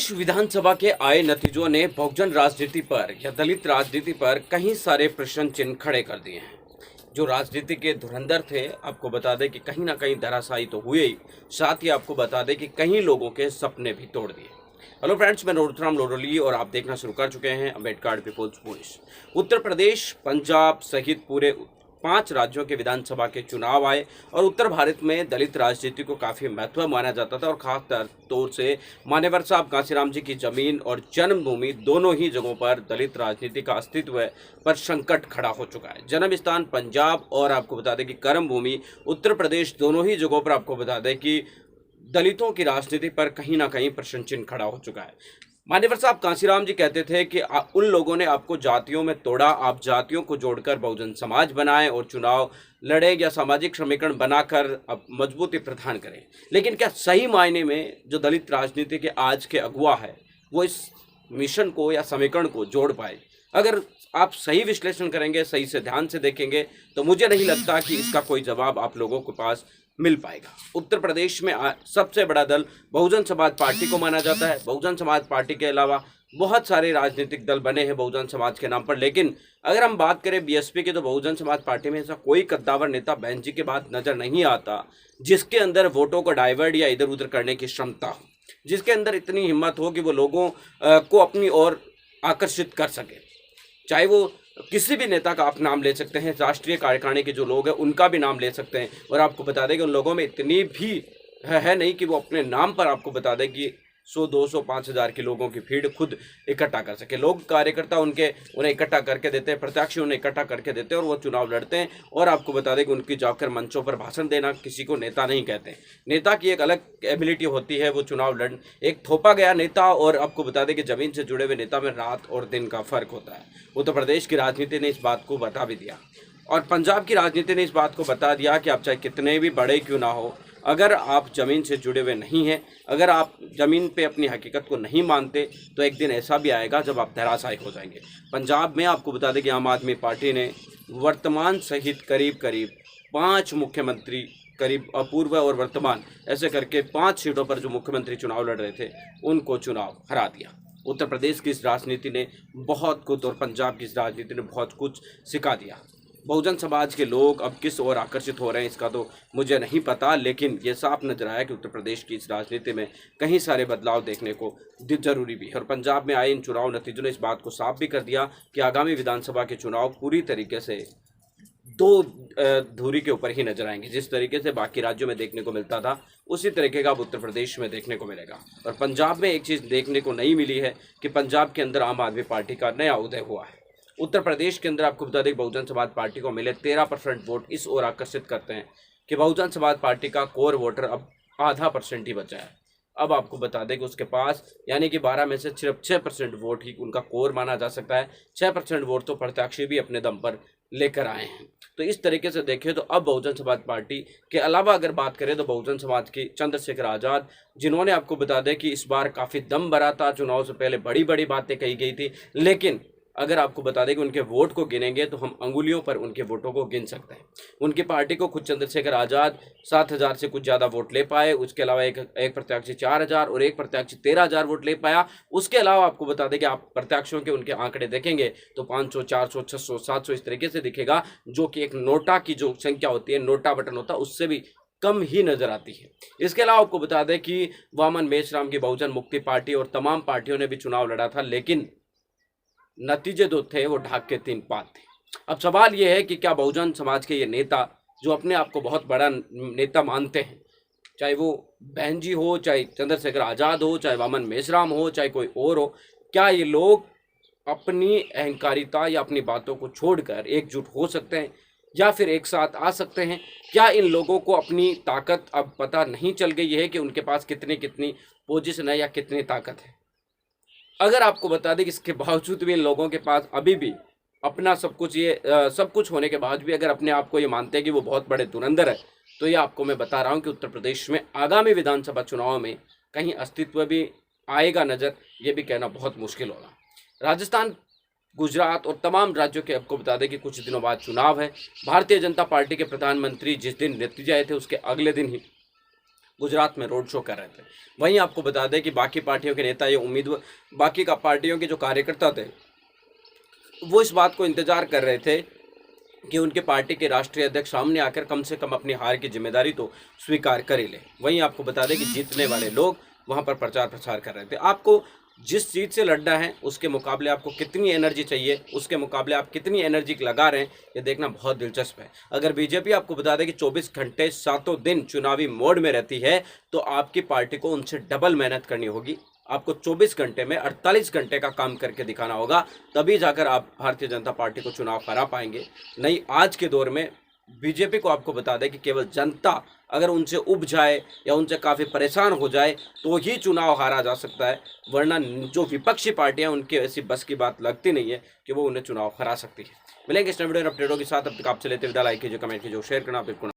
प्रदेश विधानसभा के आए नतीजों ने बहुजन राजनीति पर या दलित राजनीति पर कई सारे प्रश्न चिन्ह खड़े कर दिए हैं। जो राजनीति के धुरंधर थे, आपको बता दें कि कहीं ना कहीं धराशायी तो हुए ही, साथ ही आपको बता दें कि कई लोगों के सपने भी तोड़ दिए। हेलो फ्रेंड्स, मैं नरोत्तम लोरोली और आप देखना शुरू कर चुके हैं अम्बेडकर पीपुल्स वॉइस। उत्तर प्रदेश, पंजाब सहित पूरे 5 राज्यों के विधानसभा के चुनाव आए और उत्तर भारत में दलित राजनीति को काफ़ी महत्व माना जाता था और खास तौर से मान्यवर साहब कांशीराम जी की जमीन और जन्मभूमि दोनों ही जगहों पर दलित राजनीति का अस्तित्व पर संकट खड़ा हो चुका है। जन्म स्थान पंजाब और आपको बता दें कि कर्म भूमि उत्तर प्रदेश, दोनों ही जगहों पर आपको बता दें कि दलितों की राजनीति पर कहीं ना कहीं प्रश्न चिन्ह खड़ा हो चुका है। मान्यवर साहब कांशीराम जी कहते थे कि उन लोगों ने आपको जातियों में तोड़ा, आप जातियों को जोड़कर बहुजन समाज बनाएं और चुनाव लड़े या सामाजिक समीकरण बनाकर अब मजबूती प्रदान करें। लेकिन क्या सही मायने में जो दलित राजनीति के आज के अगुवा है वो इस मिशन को या समीकरण को जोड़ पाए? अगर आप सही विश्लेषण करेंगे, सही से ध्यान से देखेंगे, तो मुझे नहीं लगता कि इसका कोई जवाब आप लोगों के पास मिल पाएगा। उत्तर प्रदेश में सबसे बड़ा दल बहुजन समाज पार्टी को माना जाता है। बहुजन समाज पार्टी के अलावा बहुत सारे राजनीतिक दल बने हैं बहुजन समाज के नाम पर, लेकिन अगर हम बात करें बीएसपी की, तो बहुजन समाज पार्टी में ऐसा कोई कद्दावर नेता बहन जी के बाद नजर नहीं आता जिसके अंदर वोटों को डाइवर्ट या इधर उधर करने की क्षमता हो, जिसके अंदर इतनी हिम्मत हो कि वो लोगों को अपनी ओर आकर्षित कर सके। चाहे वो किसी भी नेता का आप नाम ले सकते हैं, राष्ट्रीय कार्यकारिणी के जो लोग हैं उनका भी नाम ले सकते हैं, और आपको बता दें कि उन लोगों में इतनी भी है नहीं कि वो अपने नाम पर आपको बता दें कि 100, 200, 5,000 के लोगों की भीड़ खुद इकट्ठा कर सके। लोग कार्यकर्ता उन्हें इकट्ठा करके देते हैं, प्रत्याशी उन्हें इकट्ठा करके देते हैं और वो चुनाव लड़ते हैं। और आपको बता दें कि उनकी जाकर मंचों पर भाषण देना किसी को नेता नहीं कहते। नेता की एक अलग एबिलिटी होती है, वो चुनाव लड़ एक थोपा गया नेता, और आपको बता दें कि जमीन से जुड़े हुए नेता में रात और दिन का फर्क होता है। उत्तर प्रदेश की राजनीति ने इस बात को बता भी दिया और पंजाब की राजनीति ने इस बात को बता दिया कि आप चाहे कितने भी बड़े क्यों ना हो, अगर आप ज़मीन से जुड़े हुए नहीं हैं, अगर आप ज़मीन पे अपनी हकीकत को नहीं मानते, तो एक दिन ऐसा भी आएगा जब आप धराशायी हो जाएंगे। पंजाब में आपको बता दें कि आम आदमी पार्टी ने वर्तमान सहित करीब 5 मुख्यमंत्री, करीब पूर्व और वर्तमान, ऐसे करके 5 सीटों पर जो मुख्यमंत्री चुनाव लड़ रहे थे उनको चुनाव हरा दिया। उत्तर प्रदेश की इस राजनीति ने बहुत कुछ और पंजाब की इस राजनीति ने बहुत कुछ सिखा दिया। बहुजन समाज के लोग अब किस ओर आकर्षित हो रहे हैं इसका तो मुझे नहीं पता, लेकिन ये साफ नजर आया कि उत्तर प्रदेश की इस राजनीति में कई सारे बदलाव देखने को जरूरी भी है। और पंजाब में आए इन चुनाव नतीजों ने इस बात को साफ भी कर दिया कि आगामी विधानसभा के चुनाव पूरी तरीके से 2 धुरी के ऊपर ही नजर आएंगे। जिस तरीके से बाकी राज्यों में देखने को मिलता था उसी तरीके का अब उत्तर प्रदेश में देखने को मिलेगा। और पंजाब में एक चीज़ देखने को नहीं मिली है कि पंजाब के अंदर आम आदमी पार्टी का नया उदय हुआ है। उत्तर प्रदेश के अंदर आपको बता दें बहुजन समाज पार्टी को मिले 13% वोट इस ओर आकर्षित करते हैं कि बहुजन समाज पार्टी का कोर वोटर अब आधा % ही बचा है। अब आपको बता दें कि उसके पास यानी कि 12 में से सिर्फ 6% वोट ही उनका कोर माना जा सकता है। 6% वोट तो प्रत्याशी भी अपने दम पर लेकर आए हैं। तो इस तरीके से देखें तो अब बहुजन समाज पार्टी के अलावा अगर बात करें तो बहुजन समाज की चंद्रशेखर आज़ाद, जिन्होंने आपको बता दें कि इस बार काफ़ी दम भरा था, चुनाव से पहले बड़ी बड़ी बातें कही गई थी, लेकिन अगर आपको बता दें कि उनके वोट को गिनेंगे तो हम अंगुलियों पर उनके वोटों को गिन सकते हैं। उनकी पार्टी को खुद चंद्रशेखर आज़ाद 7,000 से कुछ ज़्यादा वोट ले पाए। उसके अलावा एक प्रत्याशी 4,000 और एक प्रत्याशी 13,000 वोट ले पाया। उसके अलावा आपको बता दें कि आप प्रत्याशियों के उनके आंकड़े देखेंगे तो 500, 400, 600, 700 इस तरीके से दिखेगा, जो कि एक नोटा की जो संख्या होती है, नोटा बटन होता है, उससे भी कम ही नजर आती है। इसके अलावा आपको बता दें कि वामन मेश्राम की बहुजन मुक्ति पार्टी और तमाम पार्टियों ने भी चुनाव लड़ा था, लेकिन नतीजे जो थे वो ढाक के 3 पात थे। अब सवाल ये है कि क्या बहुजन समाज के ये नेता जो अपने आप को बहुत बड़ा नेता मानते हैं, चाहे वो बहन जी हो, चाहे चंद्रशेखर आज़ाद हो, चाहे वामन मेश्राम हो, चाहे कोई और हो, क्या ये लोग अपनी अहंकारिता या अपनी बातों को छोड़कर एकजुट हो सकते हैं या फिर एक साथ आ सकते हैं? क्या इन लोगों को अपनी ताकत अब पता नहीं चल गई है कि उनके पास कितनी पोजीशन है या कितनी ताकत है? अगर आपको बता दें कि इसके बावजूद भी इन लोगों के पास अभी भी अपना सब कुछ होने के बाद भी अगर अपने आप को ये मानते हैं कि वो बहुत बड़े धुरंधर है, तो ये आपको मैं बता रहा हूँ कि उत्तर प्रदेश में आगामी विधानसभा चुनाव में कहीं अस्तित्व भी आएगा नज़र, ये भी कहना बहुत मुश्किल होगा। राजस्थान, गुजरात और तमाम राज्यों के आपको बता दें कि कुछ दिनों बाद चुनाव है। भारतीय जनता पार्टी के प्रधानमंत्री जिस दिन नतीजे आए थे उसके अगले दिन ही गुजरात में रोड शो कर रहे थे। वहीं आपको बता दें कि बाकी पार्टियों के नेता, ये उम्मीदवार, बाकी का पार्टियों के जो कार्यकर्ता थे, वो इस बात को इंतजार कर रहे थे कि उनके पार्टी के राष्ट्रीय अध्यक्ष सामने आकर कम से कम अपनी हार की जिम्मेदारी तो स्वीकार कर ही ले। वहीं आपको बता दें कि जीतने वाले लोग वहां पर प्रचार प्रसार कर रहे थे। आपको जिस चीज़ से लड़ना है उसके मुकाबले आपको कितनी एनर्जी चाहिए, उसके मुकाबले आप कितनी एनर्जी लगा रहे हैं, ये देखना बहुत दिलचस्प है। अगर बीजेपी आपको बता दें कि 24 घंटे सातों दिन चुनावी मोड में रहती है, तो आपकी पार्टी को उनसे डबल मेहनत करनी होगी। आपको 24 घंटे में 48 घंटे का काम करके दिखाना होगा, तभी जाकर आप भारतीय जनता पार्टी को चुनाव हरा पाएंगे। नहीं, आज के दौर में बीजेपी को आपको बता दें कि केवल जनता अगर उनसे उब जाए या उनसे काफ़ी परेशान हो जाए तो ही चुनाव हारा जा सकता है, वरना जो विपक्षी पार्टियां, उनके ऐसी बस की बात लगती नहीं है कि वो उन्हें चुनाव हरा सकती है। मिलेंगे इस वीडियो अपडेटों के साथ। अब तक आपसे लेते विदा। लाइक कीजिए, कमेंट कीजिए, शेयर करना बिल्कुल।